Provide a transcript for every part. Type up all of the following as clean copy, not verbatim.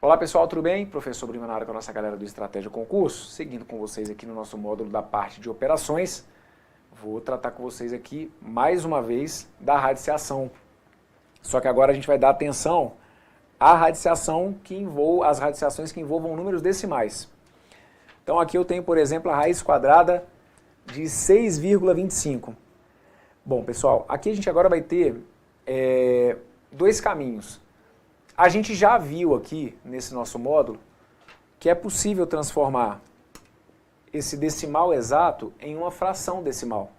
Olá pessoal, tudo bem? Professor Brima na área com a nossa galera do Estratégia Concurso, seguindo com vocês aqui no nosso módulo da parte de operações, vou tratar com vocês aqui mais uma vez da radiciação. Só que agora a gente vai dar atenção à radiciação às radiciações que envolvam números decimais. Então aqui eu tenho, por exemplo, a raiz quadrada de 6,25. Bom pessoal, aqui a gente agora vai ter dois caminhos. A gente já viu aqui, nesse nosso módulo, que é possível transformar esse decimal exato em uma fração decimal.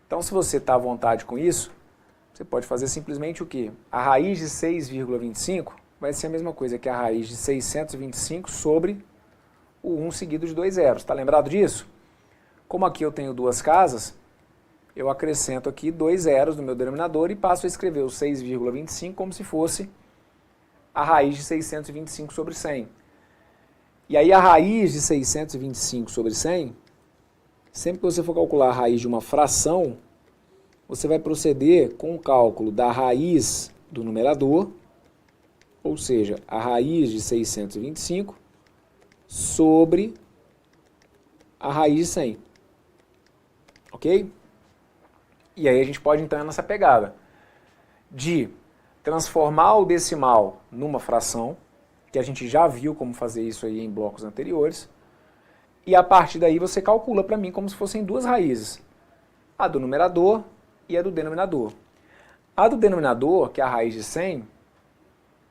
Então, se você está à vontade com isso, você pode fazer simplesmente o quê? A raiz de 6,25 vai ser a mesma coisa que a raiz de 625 sobre o 1 seguido de dois zeros. Está lembrado disso? Como aqui eu tenho duas casas, eu acrescento aqui dois zeros no meu denominador e passo a escrever o 6,25 como se fosse a raiz de 625 sobre 100. E aí a raiz de 625 sobre 100, sempre que você for calcular a raiz de uma fração, você vai proceder com o cálculo da raiz do numerador, ou seja, a raiz de 625 sobre a raiz de 100. Ok? E aí a gente pode então nessa pegada de transformar o decimal numa fração, que a gente já viu como fazer isso aí em blocos anteriores, e a partir daí você calcula para mim como se fossem duas raízes, a do numerador e a do denominador. A do denominador, que é a raiz de 100,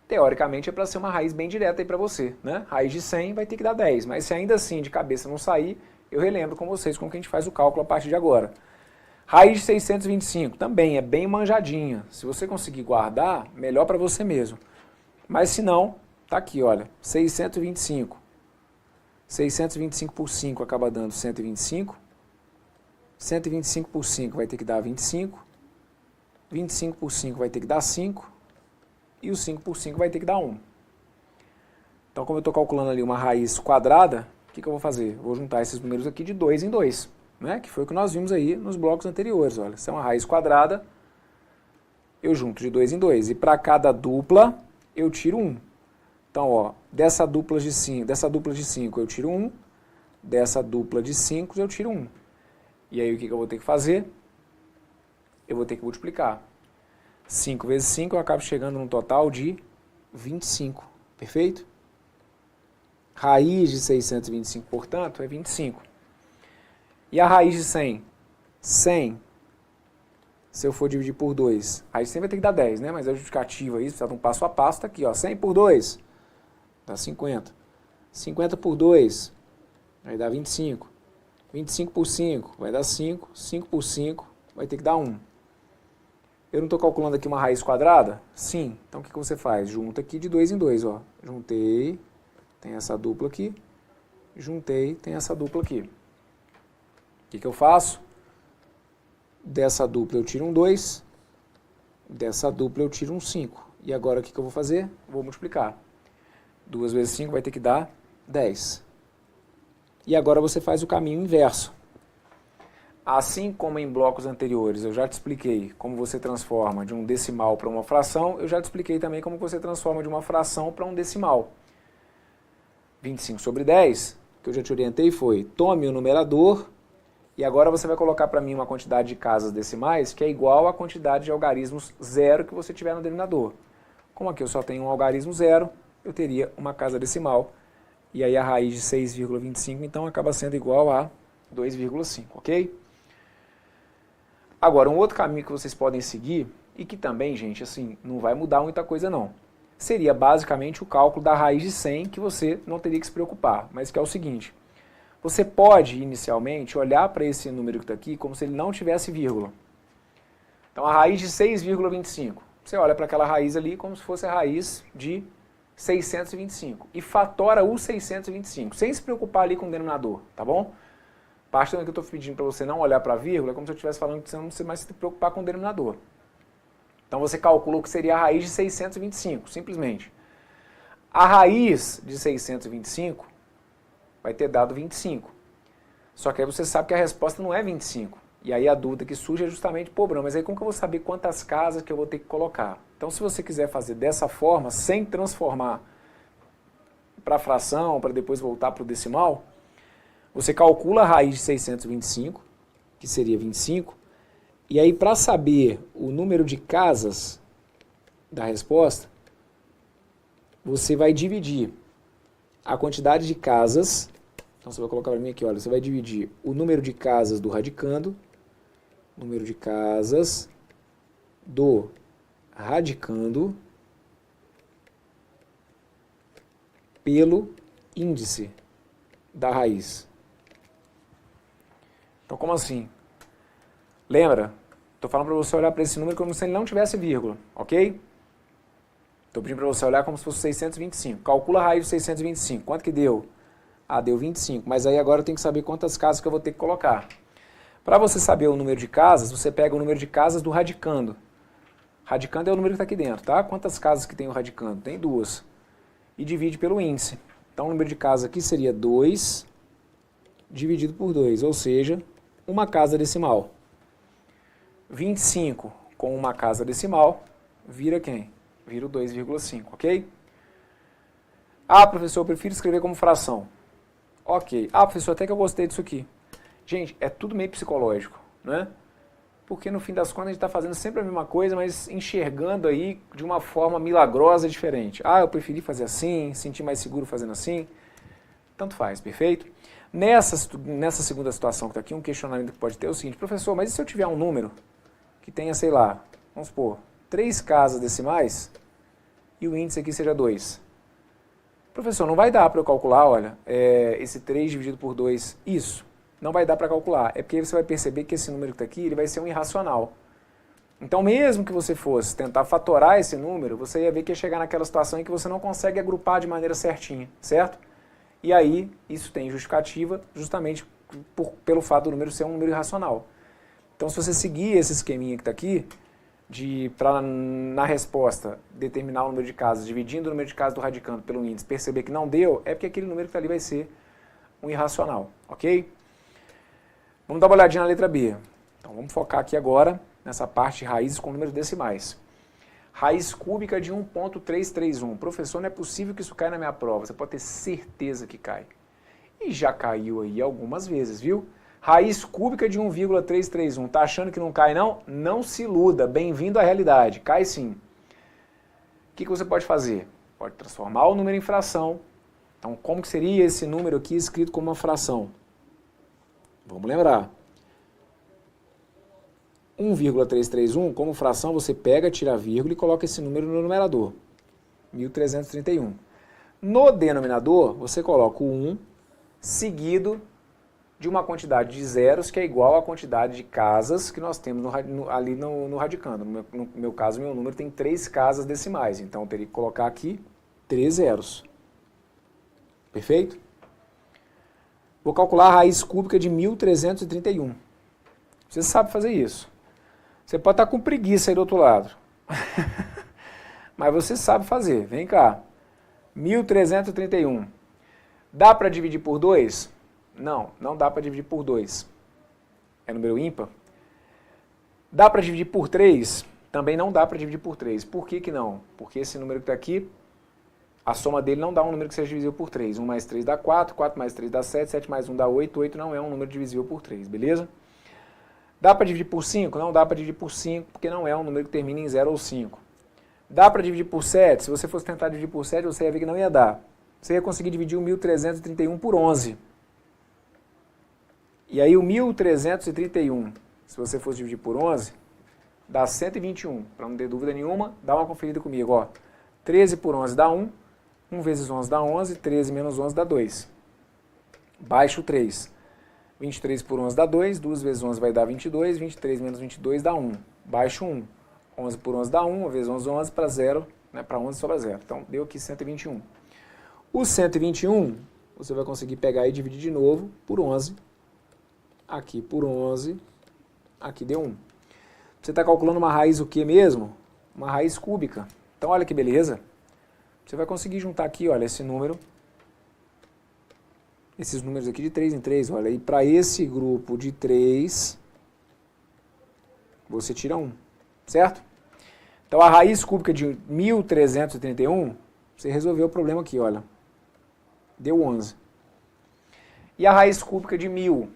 teoricamente é para ser uma raiz bem direta aí para você, né? Raiz de 100 vai ter que dar 10, mas se ainda assim de cabeça não sair, eu relembro com vocês como que a gente faz o cálculo a partir de agora. Raiz de 625 também é bem manjadinha. Se você conseguir guardar, melhor para você mesmo. Mas se não, tá aqui, olha, 625. 625 por 5 acaba dando 125. 125 por 5 vai ter que dar 25. 25 por 5 vai ter que dar 5. E o 5 por 5 vai ter que dar 1. Então, como eu estou calculando ali uma raiz quadrada, o que eu vou fazer? Vou juntar esses números aqui de 2 em 2. Né? Que foi o que nós vimos aí nos blocos anteriores. Olha, se é uma raiz quadrada, eu junto de 2 em 2. E para cada dupla, eu tiro 1. Então, ó, dessa dupla de 5 eu tiro 1. Dessa dupla de 5 eu tiro 1. E aí o que eu vou ter que fazer? Eu vou ter que multiplicar. 5 vezes 5 eu acabo chegando num total de 25. Perfeito? Raiz de 625, portanto, é 25. E a raiz de 100? 100, se eu for dividir por 2, a raiz de 100 vai ter que dar 10, né? Mas a justificativa aí, precisa de um passo a passo, tá aqui, ó, 100 por 2, dá 50. 50 por 2, vai dar 25. 25 por 5, vai dar 5. 5 por 5, vai ter que dar 1. Eu não estou calculando aqui uma raiz quadrada? Sim. Então o que você faz? Junta aqui de 2 em 2, ó. Juntei, tem essa dupla aqui. Juntei, tem essa dupla aqui. O que eu faço? Dessa dupla eu tiro um 2, dessa dupla eu tiro um 5. E agora o que eu vou fazer? Vou multiplicar. 2 vezes 5 vai ter que dar 10. E agora você faz o caminho inverso. Assim como em blocos anteriores eu já te expliquei como você transforma de um decimal para uma fração, eu já te expliquei também como você transforma de uma fração para um decimal. 25 sobre 10, que eu já te orientei foi, tome o numerador. E agora você vai colocar para mim uma quantidade de casas decimais que é igual à quantidade de algarismos zero que você tiver no denominador. Como aqui eu só tenho um algarismo zero, eu teria uma casa decimal. E aí a raiz de 6,25 então acaba sendo igual a 2,5, ok? Agora, um outro caminho que vocês podem seguir, e que também, gente, assim, não vai mudar muita coisa não, seria basicamente o cálculo da raiz de 100, que você não teria que se preocupar, mas que é o seguinte. Você pode, inicialmente, olhar para esse número que está aqui como se ele não tivesse vírgula. Então, a raiz de 6,25. Você olha para aquela raiz ali como se fosse a raiz de 625. E fatora o 625, sem se preocupar ali com o denominador, tá bom? Parte do que eu estou pedindo para você não olhar para a vírgula é como se eu estivesse falando que você não precisa mais se preocupar com o denominador. Então, você calcula o que seria a raiz de 625, simplesmente. A raiz de 625... vai ter dado 25. Só que aí você sabe que a resposta não é 25. E aí a dúvida que surge é justamente, pô, Bruno, mas aí como que eu vou saber quantas casas que eu vou ter que colocar? Então, se você quiser fazer dessa forma, sem transformar para a fração, para depois voltar para o decimal, você calcula a raiz de 625, que seria 25, e aí para saber o número de casas da resposta, você vai dividir a quantidade de casas, então você vai colocar para mim aqui, olha, você vai dividir o número de casas do radicando, número de casas do radicando pelo índice da raiz. Então, como assim? Lembra? Estou falando para você olhar para esse número como se ele não tivesse vírgula, ok? Estou pedindo para você olhar como se fosse 625. Calcula a raiz de 625. Quanto que deu? Ah, deu 25. Mas aí agora eu tenho que saber quantas casas que eu vou ter que colocar. Para você saber o número de casas, você pega o número de casas do radicando. Radicando é o número que está aqui dentro, tá? Quantas casas que tem o radicando? Tem 2. E divide pelo índice. Então o número de casas aqui seria 2 dividido por 2, ou seja, uma casa decimal. 25 com uma casa decimal vira quem? Vira o 2,5, ok? Ah, professor, eu prefiro escrever como fração. Ok. Ah, professor, até que eu gostei disso aqui. Gente, é tudo meio psicológico, né? Porque no fim das contas a gente está fazendo sempre a mesma coisa, mas enxergando aí de uma forma milagrosa diferente. Ah, eu preferi fazer assim, senti mais seguro fazendo assim. Tanto faz, perfeito? Nessa segunda situação que está aqui, um questionamento que pode ter é o seguinte: professor, mas e se eu tiver um número que tenha, sei lá, vamos supor, 3 casas decimais e o índice aqui seja 2? Professor, não vai dar para eu calcular, olha, esse 3 dividido por 2, isso. Não vai dar para calcular. É porque você vai perceber que esse número que está aqui, ele vai ser um irracional. Então, mesmo que você fosse tentar fatorar esse número, você ia ver que ia chegar naquela situação em que você não consegue agrupar de maneira certinha, certo? E aí, isso tem justificativa justamente pelo fato do número ser um número irracional. Então, se você seguir esse esqueminha que está aqui, para na resposta determinar o número de casas, dividindo o número de casas do radicando pelo índice, perceber que não deu, é porque aquele número que está ali vai ser um irracional, ok? Vamos dar uma olhadinha na letra B. Então, vamos focar aqui agora nessa parte de raízes com números decimais. Raiz cúbica de 1.331. Professor, não é possível que isso caia na minha prova. Você pode ter certeza que cai. E já caiu aí algumas vezes, viu? Raiz cúbica de 1,331. Tá achando que não cai, não? Não se iluda. Bem-vindo à realidade. Cai sim. O que você pode fazer? Pode transformar o número em fração. Então, como que seria esse número aqui escrito como uma fração? Vamos lembrar. 1,331, como fração, você pega, tira a vírgula e coloca esse número no numerador. 1.331. No denominador, você coloca o 1 seguido de uma quantidade de zeros que é igual à quantidade de casas que nós temos ali no radicando. No meu caso, meu número tem 3 casas decimais, então eu teria que colocar aqui 3 zeros. Perfeito? Vou calcular a raiz cúbica de 1.331. Você sabe fazer isso. Você pode estar com preguiça aí do outro lado. Mas você sabe fazer. Vem cá. 1.331. Dá para dividir por 2? Não, não dá para dividir por 2. É número ímpar. Dá para dividir por 3? Também não dá para dividir por 3. Por que que não? Porque esse número que está aqui, a soma dele não dá um número que seja divisível por 3. 1 mais 3 dá 4, 4 mais 3 dá 7, 7 mais 1 dá 8, 8 não é um número divisível por 3, beleza? Dá para dividir por 5? Não dá para dividir por 5, porque não é um número que termina em 0 ou 5. Dá para dividir por 7? Se você fosse tentar dividir por 7, você ia ver que não ia dar. Você ia conseguir dividir o 1.331 por 11. E aí o 1.331, se você fosse dividir por 11, dá 121. Para não ter dúvida nenhuma, dá uma conferida comigo. Ó. 13 por 11 dá 1. 1 vezes 11 dá 11. 13 menos 11 dá 2. Baixo 3. 23 por 11 dá 2. 2 vezes 11 vai dar 22. 23 menos 22 dá 1. Baixo 1. 11 por 11 dá 1. 1 vezes 11, 11 para 0. Né, para 11 sobra 0. Então, deu aqui 121. O 121, você vai conseguir pegar e dividir de novo por 11. Aqui por 11. Aqui deu 1. Você está calculando uma raiz o que mesmo? Uma raiz cúbica. Então, olha que beleza. Você vai conseguir juntar aqui, olha, esse número. Esses números aqui de 3 em 3, olha. E para esse grupo de 3, você tira 1, certo? Então, a raiz cúbica de 1.331, você resolveu o problema aqui, olha. Deu 11. E a raiz cúbica de 1000?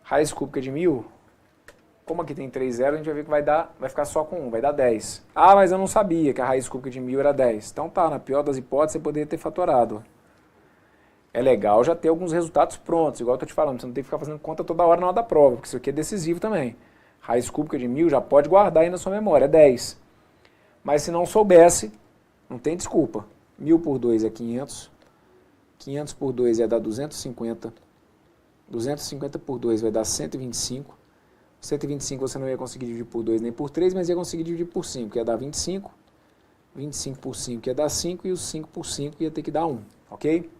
Raiz cúbica de 1000, como aqui tem 3 zeros, a gente vai ver que vai ficar só com 1, vai dar 10. Ah, mas eu não sabia que a raiz cúbica de 1000 era 10. Então tá, na pior das hipóteses, você poderia ter fatorado. É legal já ter alguns resultados prontos, igual eu tô te falando, você não tem que ficar fazendo conta toda hora na hora da prova, porque isso aqui é decisivo também. Raiz cúbica de 1000 já pode guardar aí na sua memória, é 10. Mas se não soubesse, não tem desculpa. 1000 por 2 é 500, 500 por 2 ia dar 250, 250 por 2 vai dar 125, 125 você não ia conseguir dividir por 2 nem por 3, mas ia conseguir dividir por 5, ia dar 25, 25 por 5 ia dar 5 e os 5 por 5 ia ter que dar 1, ok?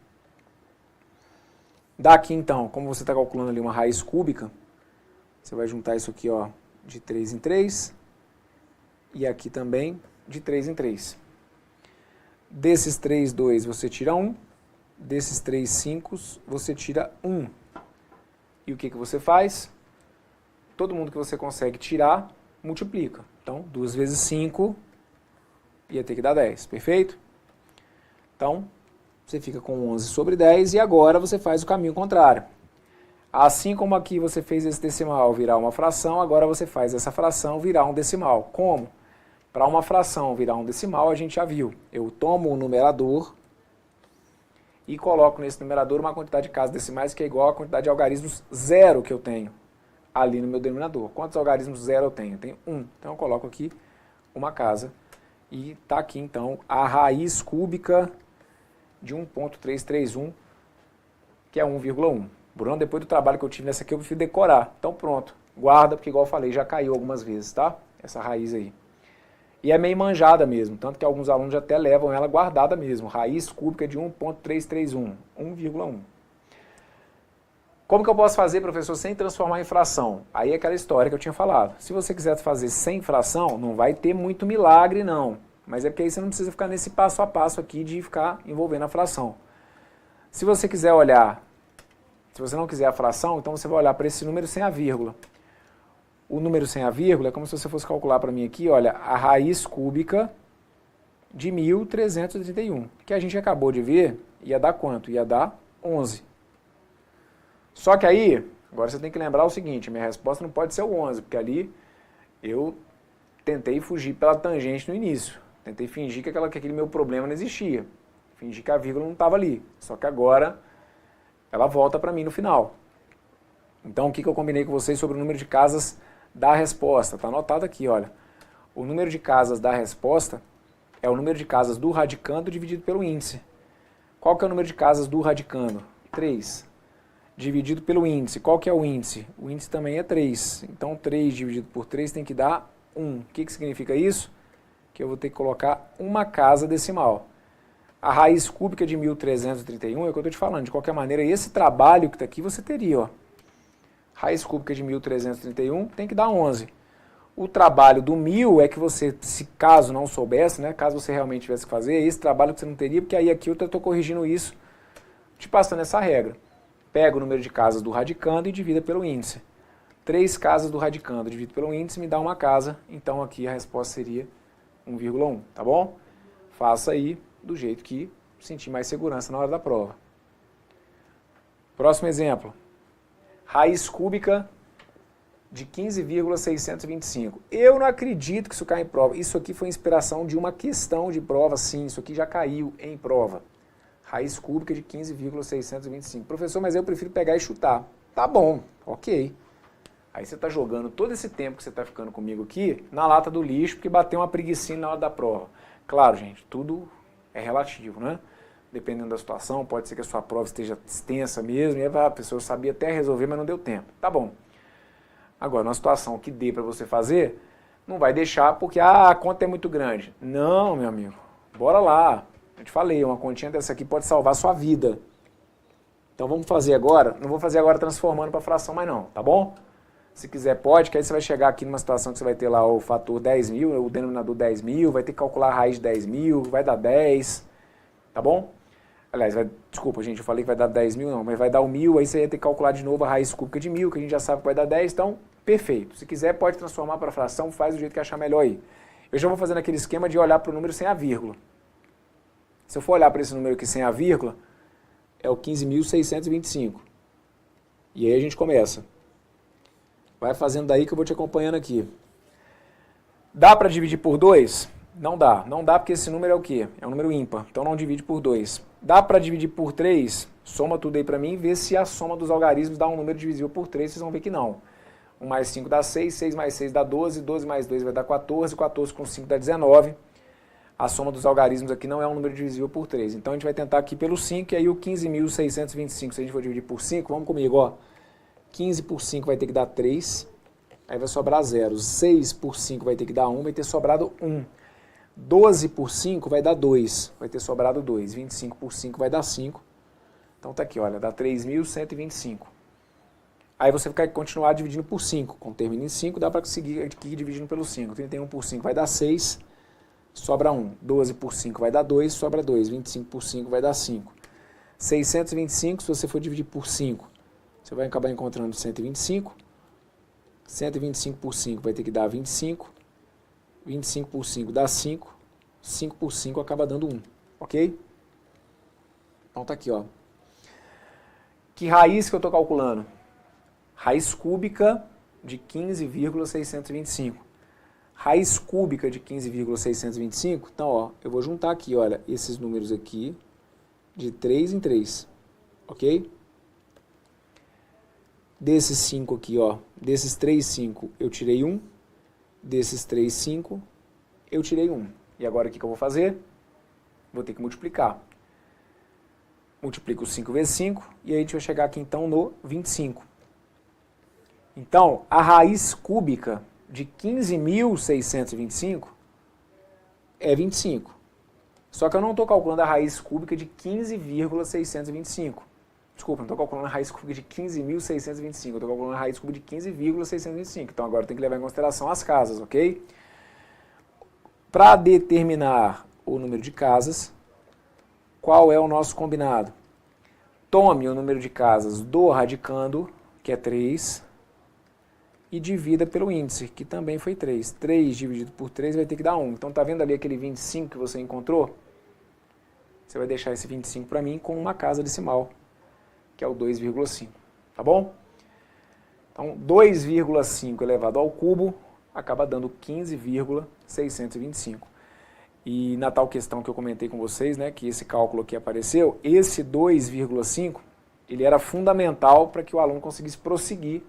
Daqui então, como você está calculando ali uma raiz cúbica, você vai juntar isso aqui, ó, de 3 em 3 e aqui também de 3 em 3. Desses 3, 2 você tira 1, desses 3, 5 você tira 1. E o que você faz? Todo mundo que você consegue tirar, multiplica. Então, 2 vezes 5 ia ter que dar 10, perfeito? Então, você fica com 11 sobre 10 e agora você faz o caminho contrário. Assim como aqui você fez esse decimal virar uma fração, agora você faz essa fração virar um decimal. Como? Para uma fração virar um decimal, a gente já viu. Eu tomo o numerador e coloco nesse numerador uma quantidade de casas decimais que é igual à quantidade de algarismos zero que eu tenho ali no meu denominador. Quantos algarismos zero eu tenho? Eu tenho 1. Então eu coloco aqui uma casa e está aqui então a raiz cúbica de 1.331, que é 1,1. Bruno, depois do trabalho que eu tive nessa aqui, eu prefiro decorar. Então pronto, guarda, porque igual eu falei, já caiu algumas vezes, tá? Essa raiz aí. E é meio manjada mesmo, tanto que alguns alunos até levam ela guardada mesmo. Raiz cúbica de 1.331, 1,1. Como que eu posso fazer, professor, sem transformar em fração? Aí é aquela história que eu tinha falado. Se você quiser fazer sem fração, não vai ter muito milagre, não. Mas é porque aí você não precisa ficar nesse passo a passo aqui de ficar envolvendo a fração. Se você quiser olhar, se você não quiser a fração, então você vai olhar para esse número sem a vírgula. O número sem a vírgula é como se você fosse calcular para mim aqui, olha, a raiz cúbica de 1.331, que a gente acabou de ver, ia dar quanto? Ia dar 11. Só que aí, agora você tem que lembrar o seguinte, minha resposta não pode ser o 11, porque ali eu tentei fugir pela tangente no início. Tentei fingir que aquele meu problema não existia. Fingir que a vírgula não estava ali. Só que agora ela volta para mim no final. Então o que eu combinei com vocês sobre o número de casas da resposta? Está anotado aqui, olha. O número de casas da resposta é o número de casas do radicando dividido pelo índice. Qual que é o número de casas do radicando? 3. Dividido pelo índice. Qual que é o índice? O índice também é 3. Então 3 dividido por 3 tem que dar 1. O que significa isso? Que eu vou ter que colocar uma casa decimal. A raiz cúbica de 1.331 é o que eu estou te falando. De qualquer maneira, esse trabalho que está aqui você teria, ó. Raiz cúbica de 1.331 tem que dar 11. O trabalho do 1000 é que você, se caso não soubesse, né, caso você realmente tivesse que fazer, é esse trabalho que você não teria, porque aí aqui eu estou corrigindo isso, te passando essa regra. Pega o número de casas do radicando e divida pelo índice. 3 casas do radicando dividido pelo índice me dá uma casa, então aqui a resposta seria 1,1, tá bom? Faça aí do jeito que sentir mais segurança na hora da prova. Próximo exemplo. Raiz cúbica de 15,625. Eu não acredito que isso caia em prova. Isso aqui foi inspiração de uma questão de prova, sim. Isso aqui já caiu em prova. Raiz cúbica de 15,625. Professor, mas eu prefiro pegar e chutar. Tá bom, ok. Aí você está jogando todo esse tempo que você está ficando comigo aqui na lata do lixo, porque bateu uma preguicinha na hora da prova. Claro, gente, tudo é relativo, né? Dependendo da situação, pode ser que a sua prova esteja extensa mesmo, e a pessoa sabia até resolver, mas não deu tempo. Tá bom. Agora, numa situação que dê para você fazer, não vai deixar porque a conta é muito grande. Não, meu amigo, bora lá. Eu te falei, uma continha dessa aqui pode salvar a sua vida. Então vamos fazer agora, não vou fazer agora transformando para fração mais não, tá bom? Se quiser pode, que aí você vai chegar aqui numa situação que você vai ter lá o fator 10.000, o denominador 10.000, vai ter que calcular a raiz de 10.000, vai dar 10, tá bom? Aliás, desculpa gente, eu falei que vai dar 10.000 não, mas vai dar o 1.000, aí você ia ter que calcular de novo a raiz cúbica de 1.000, que a gente já sabe que vai dar 10, então perfeito. Se quiser pode transformar para fração, faz do jeito que achar melhor aí. Eu já vou fazendo aquele esquema de olhar para o número sem a vírgula. Se eu for olhar para esse número aqui sem a vírgula, é o 15.625. E aí a gente começa. Vai fazendo daí que eu vou te acompanhando aqui. Dá para dividir por 2? Não dá. Não dá porque esse número é o quê? É um número ímpar. Então não divide por 2. Dá para dividir por 3? Soma tudo aí para mim e vê se a soma dos algarismos dá um número divisível por 3. Vocês vão ver que não. 1 mais 5 dá 6, 6 mais 6 dá 12, 12 mais 2 vai dar 14, 14 com 5 dá 19. A soma dos algarismos aqui não é um número divisível por 3. Então a gente vai tentar aqui pelo 5, e aí o 15.625, se a gente for dividir por 5, vamos comigo, ó. 15 por 5 vai ter que dar 3, aí vai sobrar 0. 6 por 5 vai ter que dar 1, vai ter sobrado 1. 12 por 5 vai dar 2, vai ter sobrado 2. 25 por 5 vai dar 5. Então tá aqui, olha, dá 3.125. Aí você vai continuar dividindo por 5. Quando termina em 5, dá para seguir aqui dividindo pelo 5. 31 por 5 vai dar 6, sobra 1. 12 por 5 vai dar 2, sobra 2. 25 por 5 vai dar 5. 625, se você for dividir por 5, você vai acabar encontrando 125. 125 por 5 vai ter que dar 25. 25 por 5 dá 5. 5 por 5 acaba dando 1. Ok? Então tá aqui, ó. Que raiz que eu estou calculando? Raiz cúbica de 15,625. Raiz cúbica de 15,625, então, ó, eu vou juntar aqui, olha, esses números aqui, de 3 em 3, ok? Desses 5 aqui, ó, desses 3, 5, eu tirei 1, desses 3, 5, eu tirei 1. E agora o que eu vou fazer? Vou ter que multiplicar. Multiplico 5 vezes 5, e aí a gente vai chegar aqui então no 25. Então, a raiz cúbica de 15.625 é 25. Só que eu não estou calculando a raiz cúbica de 15,625. Desculpa, não estou calculando a raiz cúbica de 15.625. Eu estou calculando a raiz cúbica de 15,625. Então agora tem que levar em consideração as casas, ok? Para determinar o número de casas, qual é o nosso combinado? Tome o número de casas do radicando, que é 3, e divida pelo índice, que também foi 3. 3 dividido por 3 vai ter que dar 1. Então, tá vendo ali aquele 25 que você encontrou? Você vai deixar esse 25 para mim com uma casa decimal, que é o 2,5. Tá bom? Então, 2,5 elevado ao cubo acaba dando 15,625. E na tal questão que eu comentei com vocês, né, que esse cálculo aqui apareceu, esse 2,5, ele era fundamental para que o aluno conseguisse prosseguir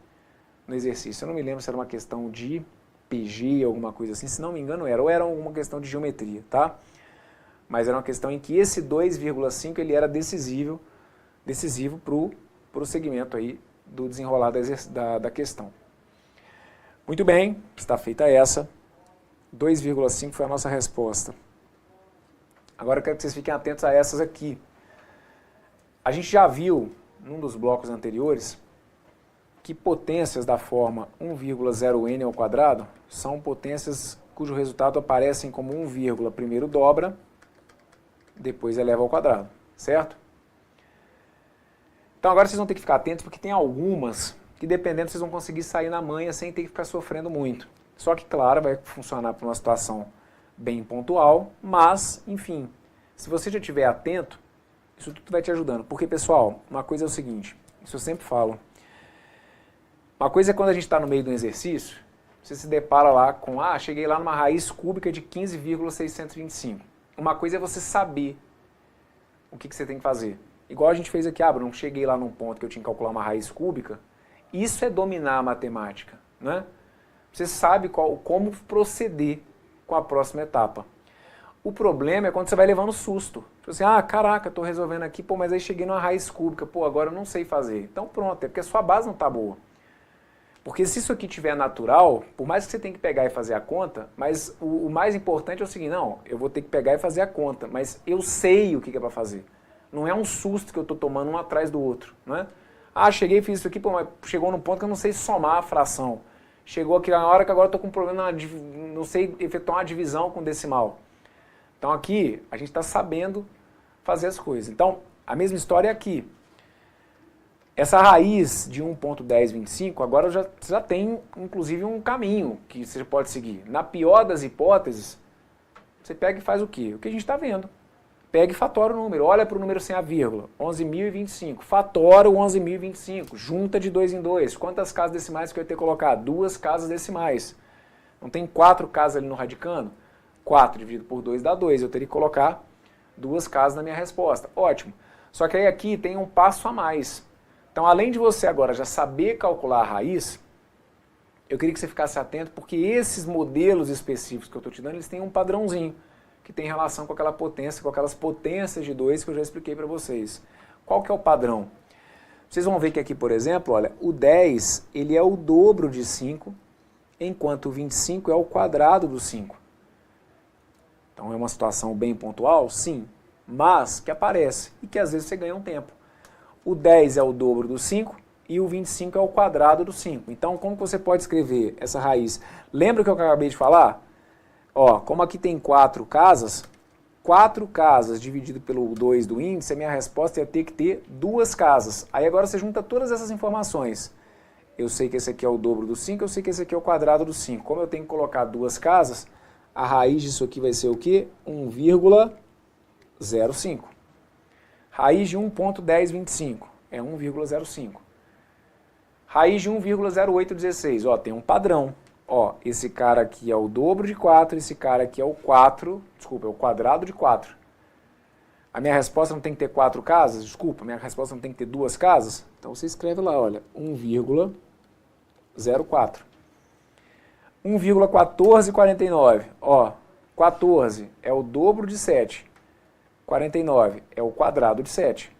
no exercício. Eu não me lembro se era uma questão de PG, alguma coisa assim, se não me engano era, ou era uma questão de geometria, tá? Mas era uma questão em que esse 2,5 ele era decisivo para o prosseguimento aí do desenrolar da questão. Muito bem, está feita essa. 2,5 foi a nossa resposta. Agora eu quero que vocês fiquem atentos a essas aqui. A gente já viu, num dos blocos anteriores, que potências da forma 1,0n ao quadrado são potências cujo resultado aparecem como 1, primeiro dobra, depois eleva ao quadrado, certo? Então agora vocês vão ter que ficar atentos porque tem algumas que dependendo vocês vão conseguir sair na manha sem ter que ficar sofrendo muito. Só que, claro, vai funcionar para uma situação bem pontual, mas, enfim, se você já estiver atento, isso tudo vai te ajudando. Porque, pessoal, uma coisa é o seguinte, isso eu sempre falo, uma coisa é quando a gente está no meio de um exercício, você se depara lá com, cheguei lá numa raiz cúbica de 15,625. Uma coisa é você saber o que você tem que fazer. Igual a gente fez aqui, Bruno, cheguei lá num ponto que eu tinha que calcular uma raiz cúbica, isso é dominar a matemática, né? Você sabe como proceder com a próxima etapa. O problema é quando você vai levando susto. Tipo assim, caraca, estou resolvendo aqui, mas aí cheguei numa raiz cúbica, agora eu não sei fazer. Então pronto, é porque a sua base não está boa. Porque se isso aqui tiver natural, por mais que você tenha que pegar e fazer a conta, mas o mais importante é o seguinte, não, eu vou ter que pegar e fazer a conta, mas eu sei o que é para fazer. Não é um susto que eu estou tomando um atrás do outro, não é? Cheguei e fiz isso aqui, mas chegou num ponto que eu não sei somar a fração. Chegou aqui na hora que agora eu estou com um problema, não sei efetuar uma divisão com decimal. Então aqui a gente está sabendo fazer as coisas. Então a mesma história é aqui. Essa raiz de 1.1025, agora você já tem inclusive um caminho que você pode seguir. Na pior das hipóteses, você pega e faz o quê? O que a gente está vendo. pega e fatora o número. Olha para o número sem a vírgula, 11.025. Fatora o 11.025, junta de 2 em 2. Quantas casas decimais que eu ia ter que colocar? 2 casas decimais. Não tem 4 casas ali no radicando? 4 dividido por 2 dá 2. Eu teria que colocar 2 casas na minha resposta. Ótimo. Só que aí aqui tem um passo a mais. Então, além de você agora já saber calcular a raiz, eu queria que você ficasse atento, porque esses modelos específicos que eu estou te dando, eles têm um padrãozinho, que tem relação com aquela potência, com aquelas potências de 2 que eu já expliquei para vocês. Qual que é o padrão? Vocês vão ver que aqui, por exemplo, olha, o 10 ele é o dobro de 5, enquanto o 25 é o quadrado do 5. Então é uma situação bem pontual? Sim, mas que aparece e que às vezes você ganha um tempo. O 10 é o dobro do 5 e o 25 é o quadrado do 5. Então como que você pode escrever essa raiz? Lembra que eu acabei de falar? Ó, como aqui tem 4 casas, 4 casas dividido pelo 2 do índice, a minha resposta ia ter que ter 2 casas. Aí agora você junta todas essas informações. Eu sei que esse aqui é o dobro do 5, eu sei que esse aqui é o quadrado do 5. Como eu tenho que colocar 2 casas, a raiz disso aqui vai ser o quê? 1,05. Raiz de 1,1025 é 1,05. Raiz de 1,0816, ó, tem um padrão. Ó, esse cara aqui é o dobro de 4, esse cara aqui é o é o quadrado de 4. A minha resposta não tem que ter 4 casas? Desculpa, a minha resposta não tem que ter 2 casas? Então você escreve lá, olha, 1,04. 1,1449, ó, 14 é o dobro de 7. 49 é o quadrado de 7.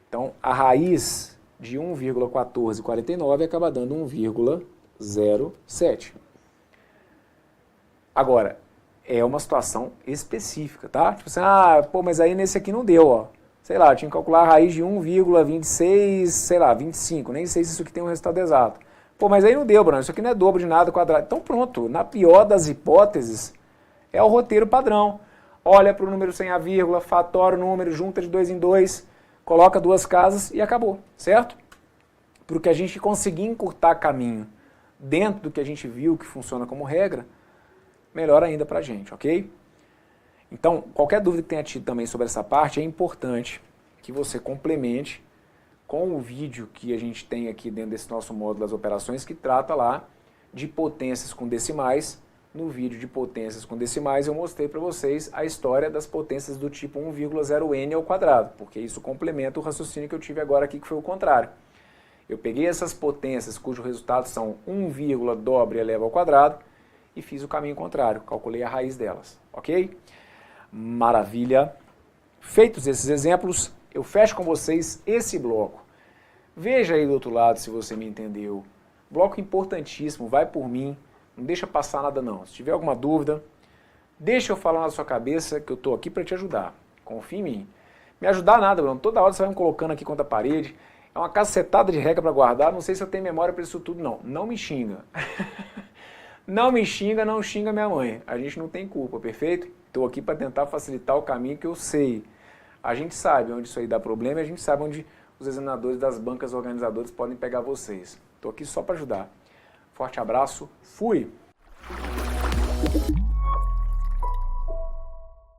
Então, a raiz de 1,1449 acaba dando 1,07. Agora, é uma situação específica, tá? Tipo assim, mas aí nesse aqui não deu, ó. Sei lá, eu tinha que calcular a raiz de 1,26, sei lá, 25. Nem sei se isso aqui tem um resultado exato. Mas aí não deu, Bruno. Isso aqui não é dobro de nada quadrado. Então pronto, na pior das hipóteses, é o roteiro padrão. Olha para o número sem a vírgula, fatora o número, junta de 2 em 2, coloca 2 casas e acabou, certo? Porque a gente conseguir encurtar caminho dentro do que a gente viu que funciona como regra, melhor ainda para a gente, ok? Então, qualquer dúvida que tenha tido também sobre essa parte, é importante que você complemente com o vídeo que a gente tem aqui dentro desse nosso módulo das operações, que trata lá de potências com decimais. No vídeo de potências com decimais eu mostrei para vocês a história das potências do tipo 1,0n ao quadrado, porque isso complementa o raciocínio que eu tive agora aqui, que foi o contrário. Eu peguei essas potências cujo resultado são 1, dobra e eleva ao quadrado e fiz o caminho contrário, calculei a raiz delas, ok? Maravilha! Feitos esses exemplos, eu fecho com vocês esse bloco. Veja aí do outro lado se você me entendeu. Bloco importantíssimo, vai por mim. Não deixa passar nada não. Se tiver alguma dúvida, deixa eu falar na sua cabeça que eu estou aqui para te ajudar. Confia em mim. Me ajudar nada, Bruno. Toda hora você vai me colocando aqui contra a parede. É uma cacetada de regra para guardar. Não sei se eu tenho memória para isso tudo, não. Não me xinga. Não me xinga, não xinga minha mãe. A gente não tem culpa, perfeito? Estou aqui para tentar facilitar o caminho que eu sei. A gente sabe onde isso aí dá problema e a gente sabe onde os examinadores das bancas organizadoras podem pegar vocês. Estou aqui só para ajudar. Forte abraço, fui!